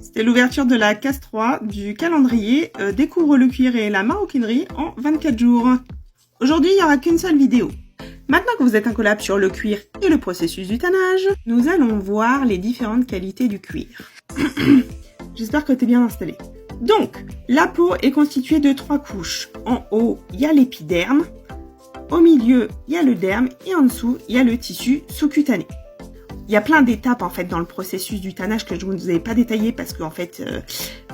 C'était l'ouverture de la case 3 du calendrier Découvre le cuir et la maroquinerie en 24 jours. Aujourd'hui, il n'y aura qu'une seule vidéo. Maintenant que vous êtes incollable sur le cuir et le processus du tannage, nous allons voir les différentes qualités du cuir. J'espère que tu es bien installé. Donc, la peau est constituée de 3 couches. En haut, il y a l'épiderme. Au milieu, il y a le derme. Et en dessous, il y a le tissu sous-cutané. Il y a plein d'étapes en fait dans le processus du tannage que je ne vous ai pas détaillé parce que en fait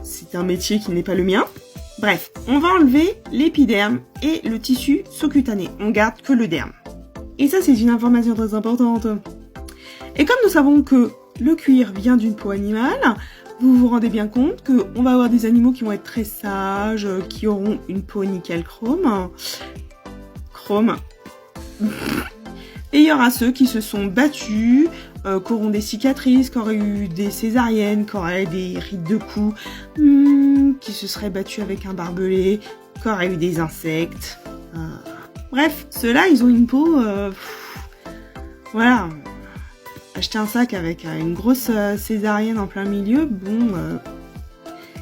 c'est un métier qui n'est pas le mien. Bref, on va enlever l'épiderme et le tissu sous-cutané. On garde que le derme. Et ça c'est une information très importante. Et comme nous savons que le cuir vient d'une peau animale, vous vous rendez bien compte qu'on va avoir des animaux qui vont être très sages, qui auront une peau nickel chrome. Et il y aura ceux qui se sont battus, qui auront des cicatrices, qui auraient eu des césariennes, qui auraient des rides de cou, qui se seraient battus avec un barbelé, qui auraient eu des insectes. Bref, ceux-là, ils ont une peau... voilà. Acheter un sac avec une grosse césarienne en plein milieu, bon...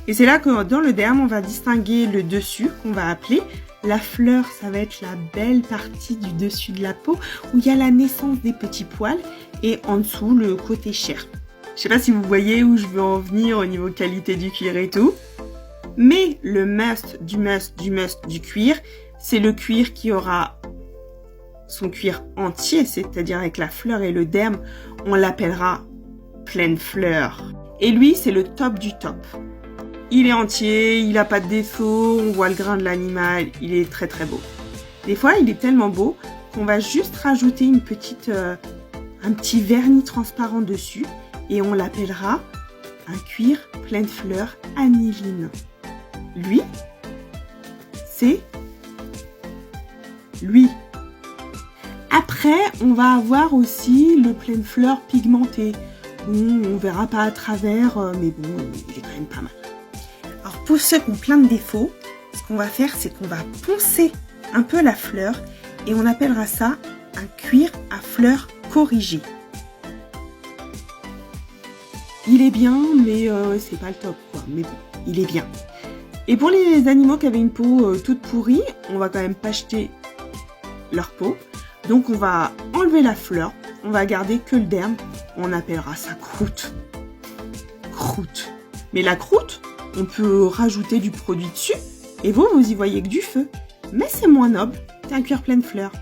Et c'est là que dans le derme, on va distinguer le dessus, qu'on va appeler... La fleur, ça va être la belle partie du dessus de la peau où il y a la naissance des petits poils et en dessous le côté chair. Je sais pas si vous voyez où je veux en venir au niveau qualité du cuir et tout. Mais le must du cuir, c'est le cuir qui aura son cuir entier, c'est-à-dire avec la fleur et le derme, on l'appellera pleine fleur. Et lui, c'est le top du top. Il est entier, il n'a pas de défaut, on voit le grain de l'animal, il est très très beau. Des fois, il est tellement beau qu'on va juste rajouter un petit vernis transparent dessus et on l'appellera un cuir pleine fleur aniline. Lui, c'est lui. Après, on va avoir aussi le pleine fleur pigmenté. Bon, on verra pas à travers, mais bon, il est quand même pas mal. Alors pour ceux qui ont plein de défauts, ce qu'on va faire, c'est qu'on va poncer un peu la fleur et on appellera ça un cuir à fleurs corrigé. Il est bien, mais c'est pas le top, quoi. Mais bon, il est bien. Et pour les animaux qui avaient une peau toute pourrie, on va quand même pas jeter leur peau. Donc on va enlever la fleur, on va garder que le derme. On appellera ça croûte. Croûte. Mais la croûte, on peut rajouter du produit dessus, et vous y voyez que du feu. Mais c'est moins noble qu'un cuir pleine fleur.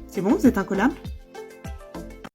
C'est bon, vous êtes incollable ?